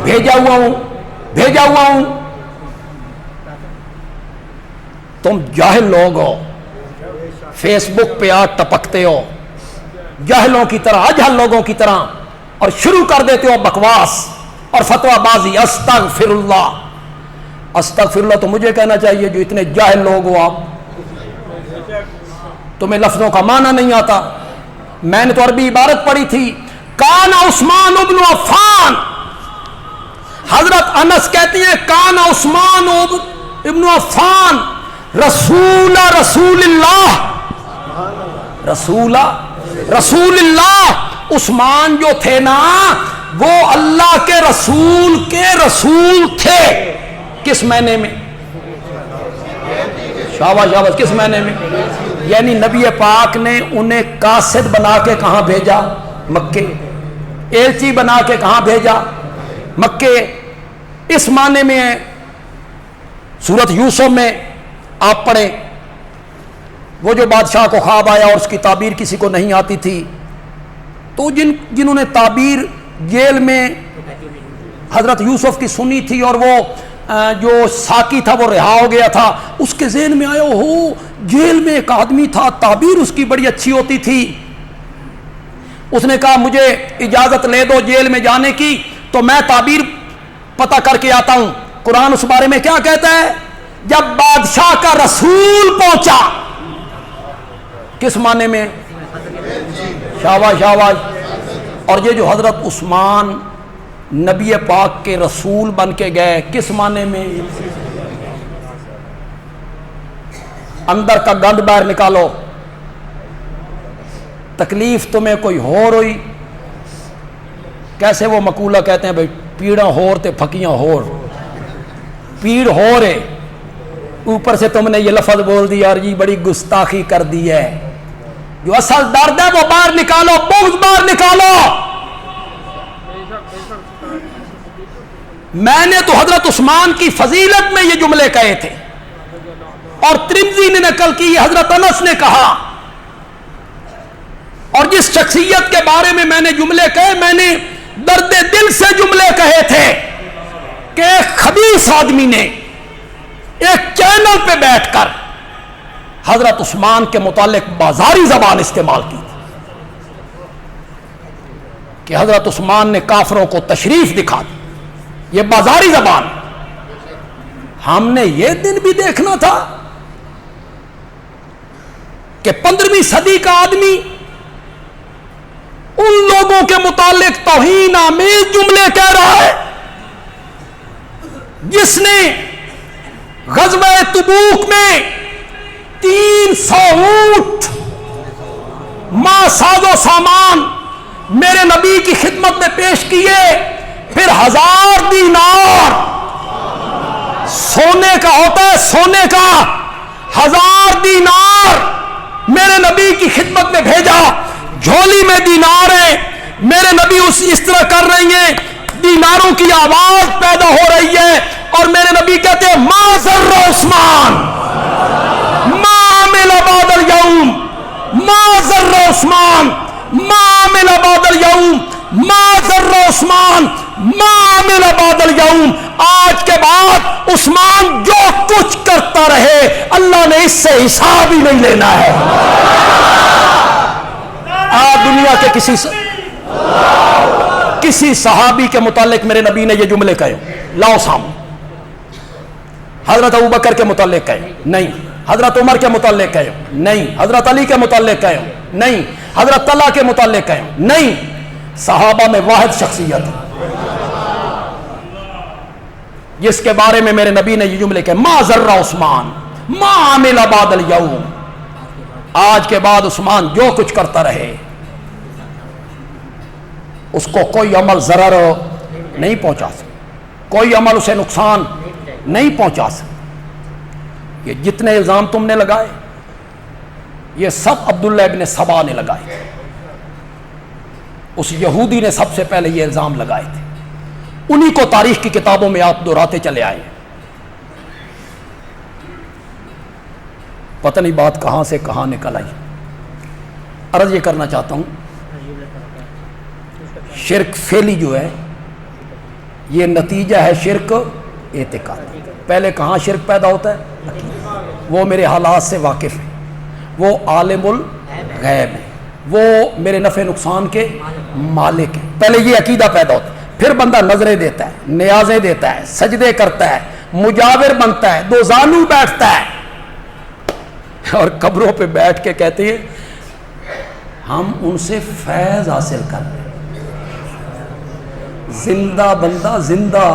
بھیجا ہوا ہوں. تم جاہل لوگ ہو، فیس بک پہ آج ٹپکتے ہو جاہلوں کی طرح، اجہل لوگوں کی طرح، اور شروع کر دیتے ہو بکواس اور فتویٰ بازی. استغفر اللہ. استغفر اللہ تو مجھے کہنا چاہیے جو اتنے جاہل لوگ ہو آپ. تمہیں لفظوں کا معنی نہیں آتا. میں نے تو عربی عبارت پڑھی تھی. کان عثمان ابن عفان. حضرت انس کہتی ہیں کان عثمان ابن عفان رسول اللہ. رسول اللہ. عثمان جو تھے نا وہ اللہ کے رسول تھے. کس معنی میں؟ شاباش شاباش. کس معنی میں؟ یعنی نبی پاک نے انہیں قاصد بنا کے کہاں بھیجا؟ مکے. ایلچی بنا کے کہاں بھیجا؟ مکے. اس معنی میں ہے. سورت یوسف میں آپ پڑھیں، وہ جو بادشاہ کو خواب آیا اور اس کی تعبیر کسی کو نہیں آتی تھی، تو جنہوں نے تعبیر جیل میں حضرت یوسف کی سنی تھی، اور وہ جو ساقی تھا وہ رہا ہو گیا تھا، اس کے ذہن میں آیا ہو جیل میں ایک آدمی تھا تعبیر اس کی بڑی اچھی ہوتی تھی. اس نے کہا مجھے اجازت لے دو جیل میں جانے کی تو میں تعبیر پتہ کر کے آتا ہوں. قرآن اس بارے میں کیا کہتا ہے؟ جب بادشاہ کا رسول پہنچا. کس معنی میں؟ شاباش شاباش. اور یہ جو حضرت عثمان نبی پاک کے رسول بن کے گئے، کس معنی میں؟ اندر کا گند باہر نکالو. تکلیف تمہیں کوئی ہو رہی، کیسے وہ مقولہ کہتے ہیں بھائی پیڑا ہور تے پھکیاں ہور. پیڑ ہو رہے، اوپر سے تم نے یہ لفظ بول دیا اور جی بڑی گستاخی کر دی ہے. جو اصل درد ہے وہ باہر نکالو، بغض باہر نکالو. میں نے تو حضرت عثمان کی فضیلت میں یہ جملے کہے تھے، اور ترمذی نے نقل کی، حضرت انس نے کہا. اور جس شخصیت کے بارے میں نے جملے کہے، میں نے درد دل سے جملے کہے تھے کہ ایک خبیث آدمی نے ایک چینل پہ بیٹھ کر حضرت عثمان کے متعلق بازاری زبان استعمال کی تھی کہ حضرت عثمان نے کافروں کو تشریف دکھا دی. یہ بازاری زبان. ہم نے یہ دن بھی دیکھنا تھا کہ 15ویں صدی کا آدمی ان لوگوں کے متعلق توہین آمیز جملے کہہ رہا ہے جس نے غزوہ تبوک میں 300 اونٹ ما ساز و سامان میرے نبی کی خدمت میں پیش کیے، پھر 1000 دینار سونے کا ہوتا ہے، سونے کا 1000 دینار میرے نبی کی خدمت میں بھیجا. جھولی میں دینار ہیں، میرے نبی اس طرح کر رہی ہیں، دیناروں کی آواز پیدا ہو رہی ہے، اور میرے نبی کہتے ہیں ما ضر عثمان ما عمل بعد اليوم، ما ضر عثمان ما عمل بعد اليوم، ما ضر عثمان ما عمل بعد اليوم. آج کے بعد عثمان جو کچھ کرتا رہے اللہ نے اس سے حساب ہی نہیں لینا ہے. آج دنیا کے کسی صحابی کے متعلق میرے نبی نے یہ جملے کہے لاؤ سامنے. حضرت ابوبکر کے متعلق کہے نہیں، حضرت عمر کے متعلق کہے نہیں، حضرت علی کے متعلق کہے نہیں، حضرت طلحہ کے متعلق کہے نہیں. صحابہ میں واحد شخصیت ہے جس کے بارے میں میرے نبی نے یہ جملے کہ ما ذر عثمان ما عمل بعد اليوم، آج کے بعد عثمان جو کچھ کرتا رہے اس کو کوئی عمل ضرر نہیں پہنچا سکتا، کوئی عمل اسے نقصان نہیں پہنچا سکتا۔ یہ جتنے الزام تم نے لگائے یہ سب عبداللہ ابن سبا نے لگائے تھے، اس یہودی نے سب سے پہلے یہ الزام لگائے تھے، انہی کو تاریخ کی کتابوں میں آپ دہراتے چلے آئے ہیں۔ پتہ نہیں بات کہاں سے کہاں نکل آئی۔ عرض یہ کرنا چاہتا ہوں، شرک فعلی جو ہے یہ نتیجہ ہے شرک اعتقادی۔ پہلے کہاں شرک پیدا ہوتا ہے؟ وہ میرے حالات سے واقف ہے، وہ عالم الغیب ہے، وہ میرے نفع نقصان کے مالک ہے۔ پہلے یہ عقیدہ پیدا ہوتا ہے، پھر بندہ نظریں دیتا ہے، نیازیں دیتا ہے، سجدے کرتا ہے، مجاور بنتا ہے، دو زانو بیٹھتا ہے اور قبروں پہ بیٹھ کے کہتے ہیں ہم ان سے فیض حاصل کر رہے ہیں۔ زندہ بندہ زندہ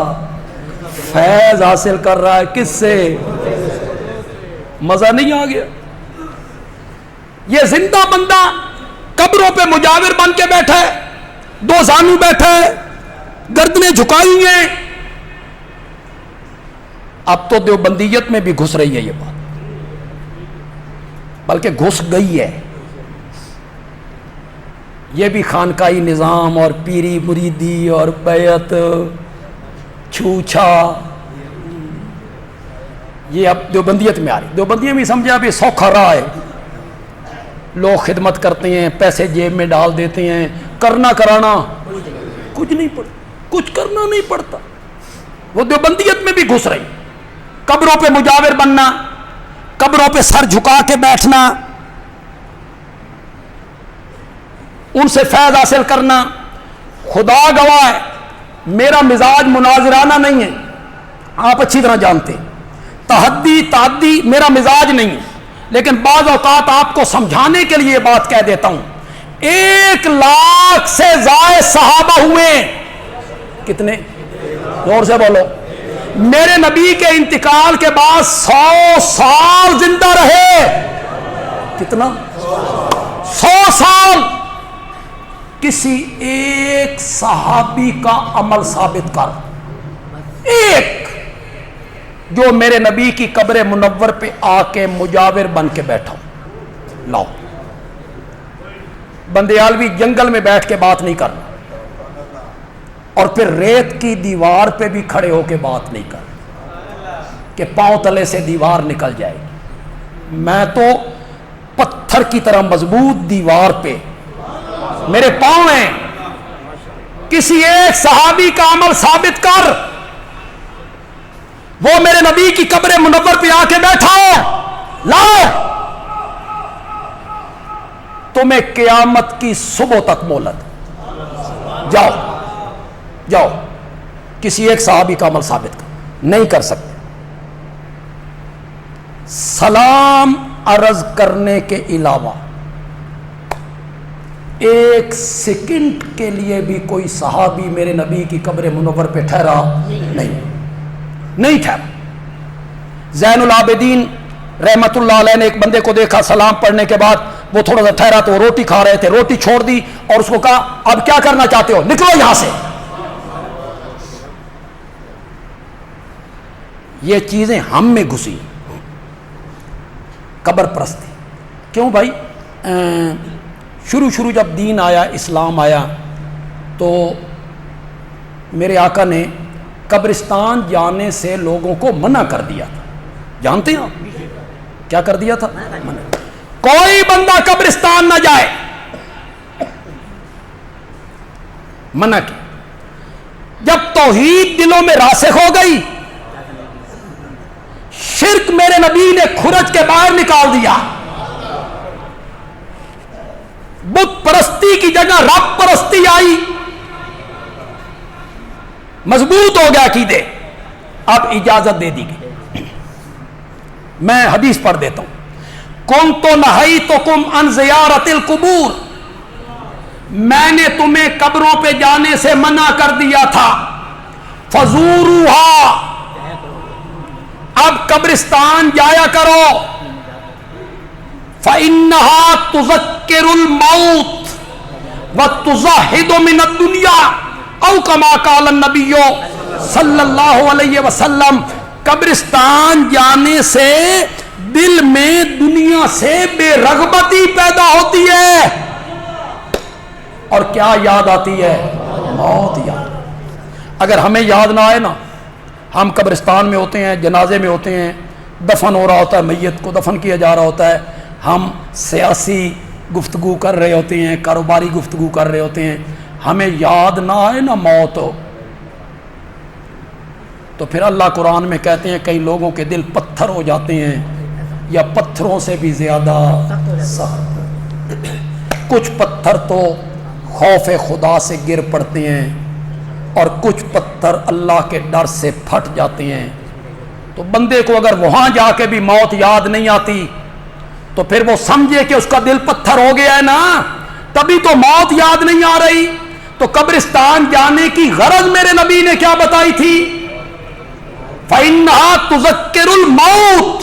فیض حاصل کر رہا ہے، کس سے؟ مزہ نہیں آ گیا؟ یہ زندہ بندہ قبروں پہ مجاور بن کے بیٹھا ہے، دو زانو بیٹھا ہے، گردنیں جھکائی ہیں۔ اب تو دیوبندیت میں بھی گھس رہی ہے یہ بات، بلکہ گھس گئی ہے۔ یہ بھی خانقاہی نظام اور پیری مریدی اور بیعت چھوچھا یہ اب دیوبندیت میں آ رہی۔ دیوبندیت میں سمجھا اب یہ سوکھا راہ ہے، لوگ خدمت کرتے ہیں، پیسے جیب میں ڈال دیتے ہیں، کرنا کرانا کچھ نہیں پڑتا، کچھ کرنا نہیں پڑتا۔ وہ دیوبندیت میں بھی گھس رہی، قبروں پہ مجاور بننا، قبروں پہ سر جھکا کے بیٹھنا، ان سے فیض حاصل کرنا۔ خدا گواہ ہے میرا مزاج مناظرانہ نہیں ہے، آپ اچھی طرح جانتے ہیں، تحدی تعدی میرا مزاج نہیں ہے، لیکن بعض اوقات آپ کو سمجھانے کے لیے بات کہہ دیتا ہوں۔ 1,00,000 سے زائد صحابہ ہوئے، کتنے؟ زور سے بولو۔ میرے نبی کے انتقال کے بعد 100 سال زندہ رہے، کتنا؟ 100 سال۔ کسی ایک صحابی کا عمل ثابت کر، ایک جو میرے نبی کی قبر منور پہ آ کے مجاور بن کے بیٹھا ہوں، لاؤ۔ بندیالوی جنگل میں بیٹھ کے بات نہیں کرنا، اور پھر ریت کی دیوار پہ بھی کھڑے ہو کے بات نہیں کرنا کہ پاؤں تلے سے دیوار نکل جائے گی۔ میں تو پتھر کی طرح مضبوط دیوار پہ میرے پاؤں ہیں۔ کسی ایک صحابی کا عمل ثابت کر، وہ میرے نبی کی قبر منور پہ آ کے بیٹھا ہو، لاؤ۔ تمہیں قیامت کی صبح تک مہلت، جاؤ جاؤ۔ کسی ایک صحابی کا عمل ثابت کر، نہیں کر سکتے۔ سلام عرض کرنے کے علاوہ ایک سیکنڈ کے لیے بھی کوئی صحابی میرے نبی کی قبر منور پہ ٹھہرا نہیں ٹھہرا۔ زین العابدین رحمت اللہ علیہ نے ایک بندے کو دیکھا، سلام پڑھنے کے بعد وہ تھوڑا سا ٹھہرا تو وہ روٹی کھا رہے تھے، روٹی چھوڑ دی اور اس کو کہا اب کیا کرنا چاہتے ہو، نکلو یہاں سے۔ یہ چیزیں ہم میں گھسی، قبر پرستی۔ کیوں بھائی؟ شروع جب دین آیا، اسلام آیا، تو میرے آقا نے قبرستان جانے سے لوگوں کو منع کر دیا تھا۔ جانتے ہیں آپ کیا کر دیا تھا؟ منع۔ کوئی بندہ قبرستان نہ جائے، منع کی۔ جب توحید دلوں میں راسخ ہو گئی، شرک میرے نبی نے کھرچ کے باہر نکال دیا۔ بت پرستی کی جگہ رب پرستی آئی، مضبوط ہو گیا عقیدے۔ اب اجازت دے دی گئی۔ میں حدیث پڑھ دیتا ہوں۔ کنت نہیتکم عن زیارت القبور میں نے تمہیں قبروں پہ جانے سے منع کر دیا تھا، فزوروہا، اب قبرستان جایا کرو، فإنہا تذکر الموت وتزہد من الدنیا، او کما قال النبی صلی اللہ علیہ وسلم، قبرستان جانے سے دل میں دنیا سے بے رغبتی پیدا ہوتی ہے، اور کیا یاد آتی ہے؟ موت یاد۔ اگر ہمیں یاد نہ آئے نا، ہم قبرستان میں ہوتے ہیں، جنازے میں ہوتے ہیں، دفن ہو رہا ہوتا ہے، میت کو دفن کیا جا رہا ہوتا ہے، ہم سیاسی گفتگو کر رہے ہوتے ہیں، کاروباری گفتگو کر رہے ہوتے ہیں، ہمیں یاد نہ آئے نا موت ہو، تو پھر اللہ قرآن میں کہتے ہیں کئی لوگوں کے دل پتھر ہو جاتے ہیں، یا پتھروں سے بھی زیادہ سخت۔ کچھ پتھر تو خوف خدا سے گر پڑتے ہیں، اور کچھ پتھر اللہ کے ڈر سے پھٹ جاتے ہیں۔ تو بندے کو اگر وہاں جا کے بھی موت یاد نہیں آتی تو پھر وہ سمجھے کہ اس کا دل پتھر ہو گیا ہے نا، تبھی تو موت یاد نہیں آ رہی۔ تو قبرستان جانے کی غرض میرے نبی نے کیا بتائی تھی؟ فَإِنَّهَا تُذَكِّرُ الْمَوْتِ۔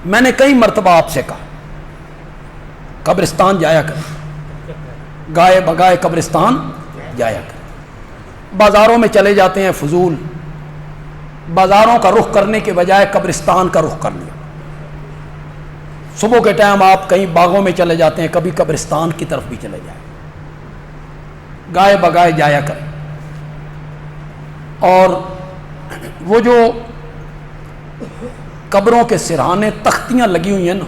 میں نے کئی مرتبہ آپ سے کہا قبرستان جایا کریں، گائے بگائے قبرستان جایا کریں۔ بازاروں میں چلے جاتے ہیں فضول، بازاروں کا رخ کرنے کے بجائے قبرستان کا رخ کر لیا۔ صبح کے ٹائم آپ کہیں باغوں میں چلے جاتے ہیں، کبھی قبرستان کی طرف بھی چلے جائیں، گائے بگائے جایا کریں۔ اور وہ جو قبروں کے سرہانے تختیاں لگی ہوئی ہیں نا،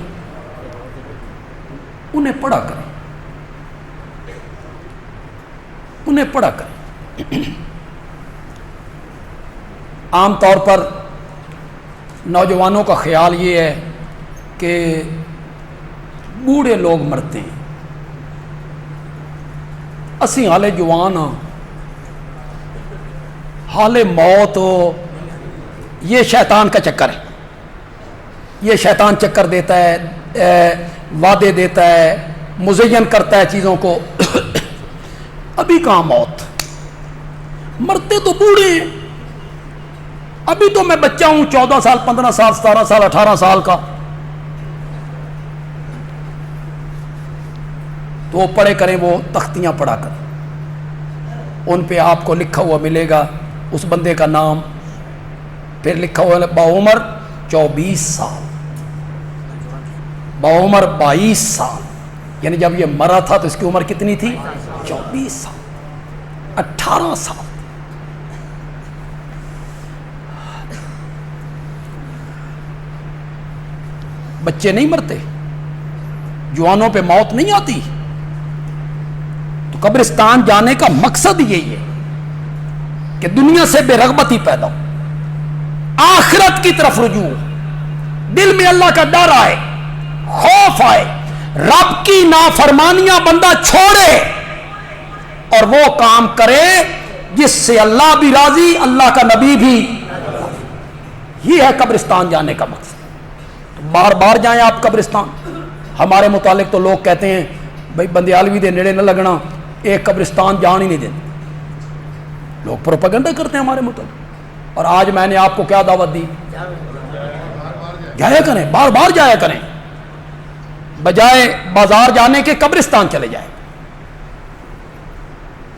انہیں پڑھا کریں، انہیں پڑھا کریں۔ عام طور پر نوجوانوں کا خیال یہ ہے کہ بوڑھے لوگ مرتے ہیں، اسی حالے جوان ہاں، حال موت ہو، یہ شیطان کا چکر ہے، یہ شیطان چکر دیتا ہے، وعدے دیتا ہے، مزین کرتا ہے چیزوں کو۔ ابھی کہاں موت، مرتے تو بوڑھے ہیں، ابھی تو میں بچہ ہوں، 14 سال 15 سال 17 سال 18 سال کا۔ تو وہ پڑھے کریں، وہ تختیاں پڑھا کریں، ان پہ آپ کو لکھا ہوا ملے گا اس بندے کا نام، پھر لکھا ہوا باعمر 24 سال، باعمر 22 سال، یعنی جب یہ مرا تھا تو اس کی عمر کتنی تھی؟ 24 سال، 18 سال۔ بچے نہیں مرتے، جوانوں پہ موت نہیں آتی۔ تو قبرستان جانے کا مقصد یہی ہے کہ دنیا سے بے رغبتی پیدا ہو، آخرت کی طرف رجوع، دل میں اللہ کا ڈر آئے، خوف آئے، رب کی نافرمانیاں بندہ چھوڑے اور وہ کام کرے جس سے اللہ بھی راضی، اللہ کا نبی بھی۔ یہ ہے قبرستان جانے کا مقصد۔ تو بار بار جائیں آپ قبرستان۔ ہمارے متعلق تو لوگ کہتے ہیں بھائی بندیالوی دے نیڑے نہ لگنا، ایک قبرستان جان ہی نہیں دینا، لوگ پروپیگنڈا کرتے ہیں ہمارے متعلق۔ اور آج میں نے آپ کو کیا دعوت دی؟ جایا کریں، بار بار جایا کریں، بجائے بازار جانے کے قبرستان چلے جائیں،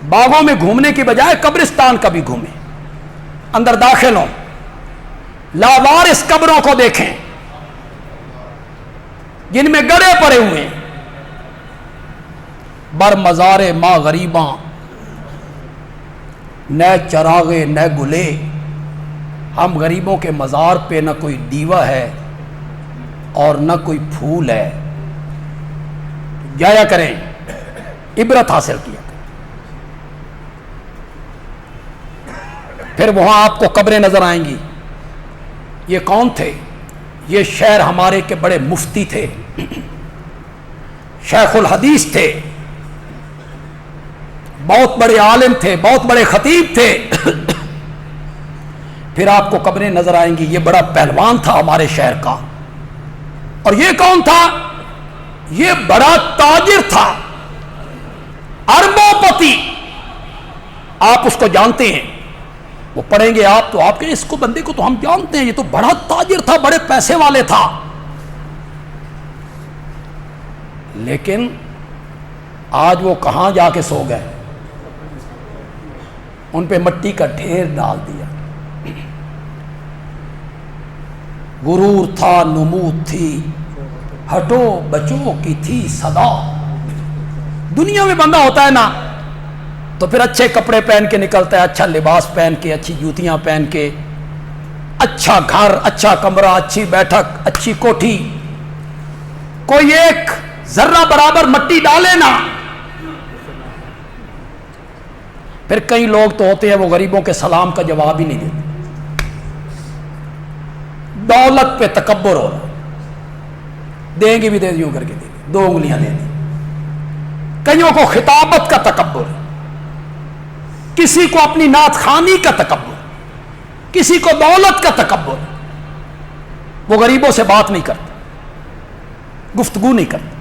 باغوں میں گھومنے کی بجائے قبرستان کا بھی گھومیں، اندر داخل ہوں، لاوارث قبروں کو دیکھیں جن میں گڑے پڑے ہوئے ہیں، بر مزار ماں غریباں، نہ چراغے نہ گلے۔ ہم غریبوں کے مزار پہ نہ کوئی دیوا ہے اور نہ کوئی پھول ہے۔ جایا کریں، عبرت حاصل کیا کریں۔ پھر وہاں آپ کو قبریں نظر آئیں گی۔ یہ کون تھے؟ یہ شہر ہمارے کے بڑے مفتی تھے، شیخ الحدیث تھے، بہت بڑے عالم تھے، بہت بڑے خطیب تھے۔ پھر آپ کو قبریں نظر آئیں گی، یہ بڑا پہلوان تھا ہمارے شہر کا۔ اور یہ کون تھا؟ یہ بڑا تاجر تھا، اربوں پتی، آپ اس کو جانتے ہیں، وہ پڑھیں گے آپ تو آپ کے اس کو بندے کو تو ہم جانتے ہیں، یہ تو بڑا تاجر تھا، بڑے پیسے والے تھا، لیکن آج وہ کہاں جا کے سو گئے؟ ان پہ مٹی کا ڈھیر ڈال دیا۔ غرور تھا، نمود تھی، ہٹو بچو کی تھی صدا۔ دنیا میں بندہ ہوتا ہے نا تو پھر اچھے کپڑے پہن کے نکلتا ہے، اچھا لباس پہن کے، اچھی جوتیاں پہن کے، اچھا گھر، اچھا کمرہ، اچھی بیٹھک، اچھی کوٹھی، کوئی ایک ذرہ برابر مٹی ڈالے نا۔ پھر کئی لوگ تو ہوتے ہیں وہ غریبوں کے سلام کا جواب ہی نہیں دیتے، دولت پہ تکبر ہو رہا، دیں گے بھی دے یوں کر کے دیں گے، 2 انگلیاں دے دیں۔ کئیوں کو خطابت کا تکبر، کسی کو اپنی نعت خوانی کا تکبر، کسی کو دولت کا تکبر، وہ غریبوں سے بات نہیں کرتا، گفتگو نہیں کرتا۔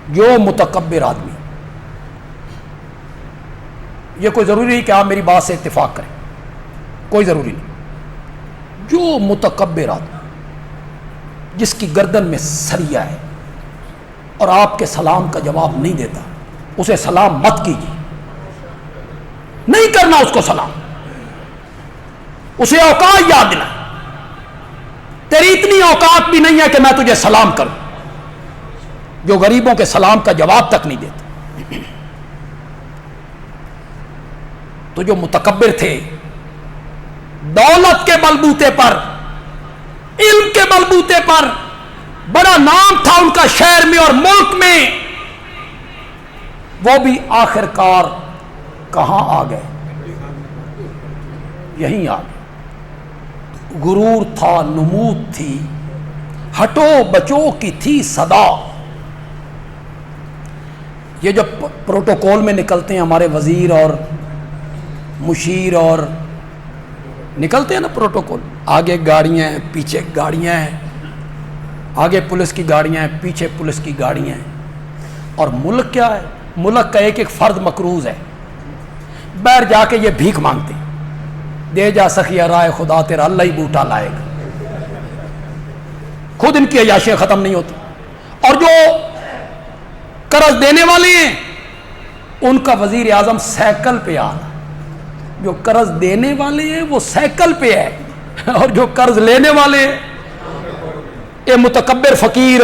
جو متکبر آدمی، یہ کوئی ضروری نہیں کہ آپ میری بات سے اتفاق کریں، کوئی ضروری نہیں، جو متکبر آدمی جس کی گردن میں سریا ہے اور آپ کے سلام کا جواب نہیں دیتا، اسے سلام مت کیجیے، نہیں کرنا اس کو سلام، اسے اوقات یاد دلا، تیری اتنی اوقات بھی نہیں ہے کہ میں تجھے سلام کروں۔ جو غریبوں کے سلام کا جواب تک نہیں دیتے۔ تو جو متکبر تھے، دولت کے بلبوتے پر، علم کے بلبوتے پر بڑا نام تھا ان کا شہر میں اور ملک میں، وہ بھی آخرکار کہاں آ گئے؟ یہیں آ گئے۔ غرور تھا، نمود تھی، ہٹو بچو کی تھی صدا۔ یہ جو پروٹوکول میں نکلتے ہیں ہمارے وزیر اور مشیر اور نکلتے ہیں نا پروٹوکول، آگے گاڑیاں ہیں، پیچھے گاڑیاں ہیں، آگے پولیس کی گاڑیاں ہیں، پیچھے پولیس کی گاڑیاں ہیں، اور ملک کیا ہے؟ ملک کا ایک ایک فرد مقروض ہے، باہر جا کے یہ بھیک مانگتے ہیں، دے جا سخیا رائے خدا تیرا اللہ ہی بوٹا لائے گا، خود ان کی عیاشیاں ختم نہیں ہوتی۔ اور جو قرض دینے والے ہیں ان کا وزیر اعظم سائیکل پہ آ رہا، جو قرض دینے والے ہیں وہ سائیکل پہ ہے، اور جو قرض لینے والے ہیں یہ متکبر فقیر،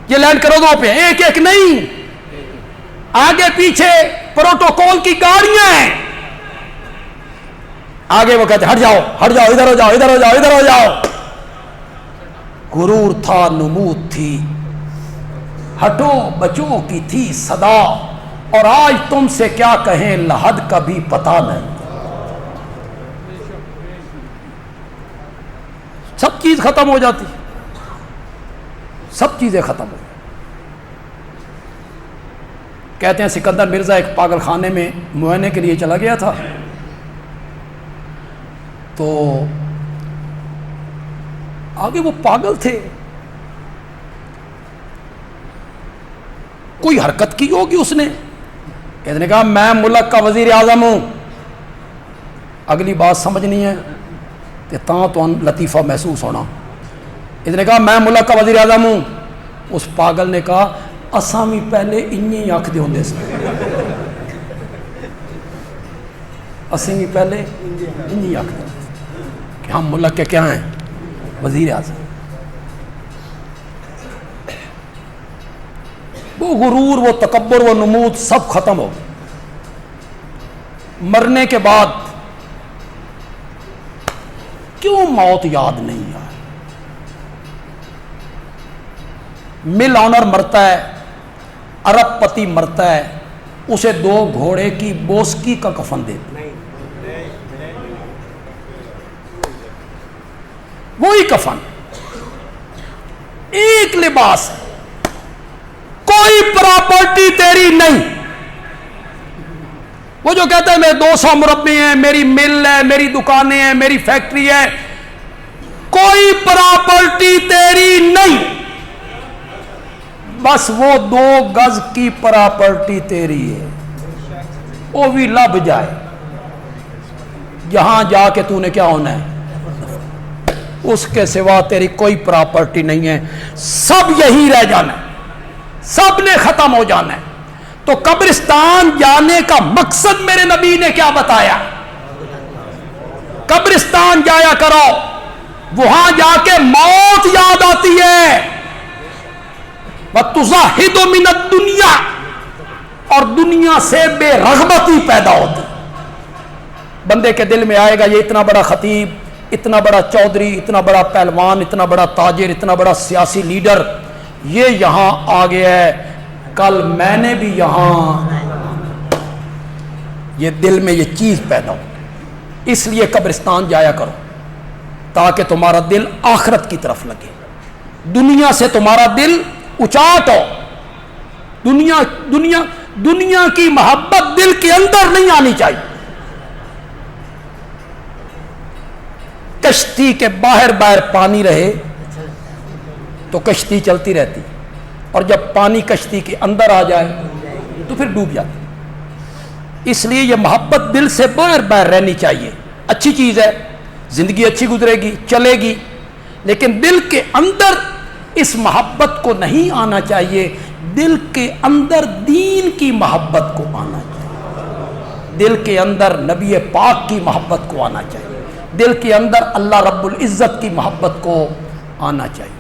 یہ لینڈ کروزوں پہ ایک ایک نہیں، آگے پیچھے پروٹوکول کی گاڑیاں ہیں، آگے وہ کہتے ہیں ہٹ جاؤ ہٹ جاؤ، ادھر ہو جاؤ ادھر ہو جاؤ ادھر ہو جاؤ۔ غرور تھا، نمود تھی، ہٹو بچو کی تھی صدا، اور آج تم سے کیا کہیں لحد کا بھی پتا نہیں۔ سب چیز ختم ہو جاتی، سب چیزیں ختم ہو جاتی۔ کہتے ہیں سکندر مرزا ایک پاگل خانے میں معائنے کے لیے چلا گیا تھا، تو آگے وہ پاگل تھے، کوئی حرکت کی ہوگی اس نے، اس نے کہا میں ملک کا وزیر اعظم ہوں، اگلی بات سمجھنی ہے کہ تاں تو لطیفہ محسوس ہونا، اس نے کہا میں ملک کا وزیر اعظم ہوں، اس پاگل نے کہا اساں بھی پہلے انہی آکھ دے ہوندے سے، اساں بھی پہلے انہی آکھ دے کہ ہم ملک کے کیا ہیں؟ وزیر اعظم۔ وہ غرور، وہ تکبر، وہ نمود سب ختم ہو گئے۔ مرنے کے بعد کیوں موت یاد نہیں آئی؟ مل آنر مرتا ہے، ارب پتی مرتا ہے، اسے 2 گھوڑے کی بوسکی کا کفن دیتے، وہی کفن، ایک لباس ہے، کوئی پراپرٹی تیری نہیں۔ وہ جو کہتا ہے میرے 200 مربے ہیں، میری مل ہے، میری دکانیں ہیں، میری فیکٹری ہے، کوئی پراپرٹی تیری نہیں، بس وہ 2 گز کی پراپرٹی تیری ہے، وہ بھی لب جائے، جہاں جا کے تو نے کیا ہونا ہے، اس کے سوا تیری کوئی پراپرٹی نہیں ہے، سب یہی رہ جانا ہے، سب نے ختم ہو جانا ہے۔ تو قبرستان جانے کا مقصد میرے نبی نے کیا بتایا؟ قبرستان جایا کرو، وہاں جا کے موت یاد آتی ہے، وَتُزَاحِدُ مِنَ الدُّنْيَا، اور دنیا سے بے رغبتی پیدا ہوتی، بندے کے دل میں آئے گا یہ اتنا بڑا خطیب، اتنا بڑا چودھری، اتنا بڑا پہلوان، اتنا بڑا تاجر، اتنا بڑا سیاسی لیڈر، یہ یہاں آ گیا ہے، کل میں نے بھی یہاں، یہ دل میں یہ چیز پیدا ہو۔ اس لیے قبرستان جایا کرو تاکہ تمہارا دل آخرت کی طرف لگے، دنیا سے تمہارا دل اچاٹ ہو، دنیا کی محبت دل کے اندر نہیں آنی چاہیے۔ کشتی کے باہر پانی رہے تو کشتی چلتی رہتی، اور جب پانی کشتی کے اندر آ جائے تو پھر ڈوب جاتی۔ اس لیے یہ محبت دل سے باہر رہنی چاہیے، اچھی چیز ہے، زندگی اچھی گزرے گی، چلے گی، لیکن دل کے اندر اس محبت کو نہیں آنا چاہیے، دل کے اندر دین کی محبت کو آنا چاہیے، دل کے اندر نبی پاک کی محبت کو آنا چاہیے، دل کے اندر اللہ رب العزت کی محبت کو آنا چاہیے۔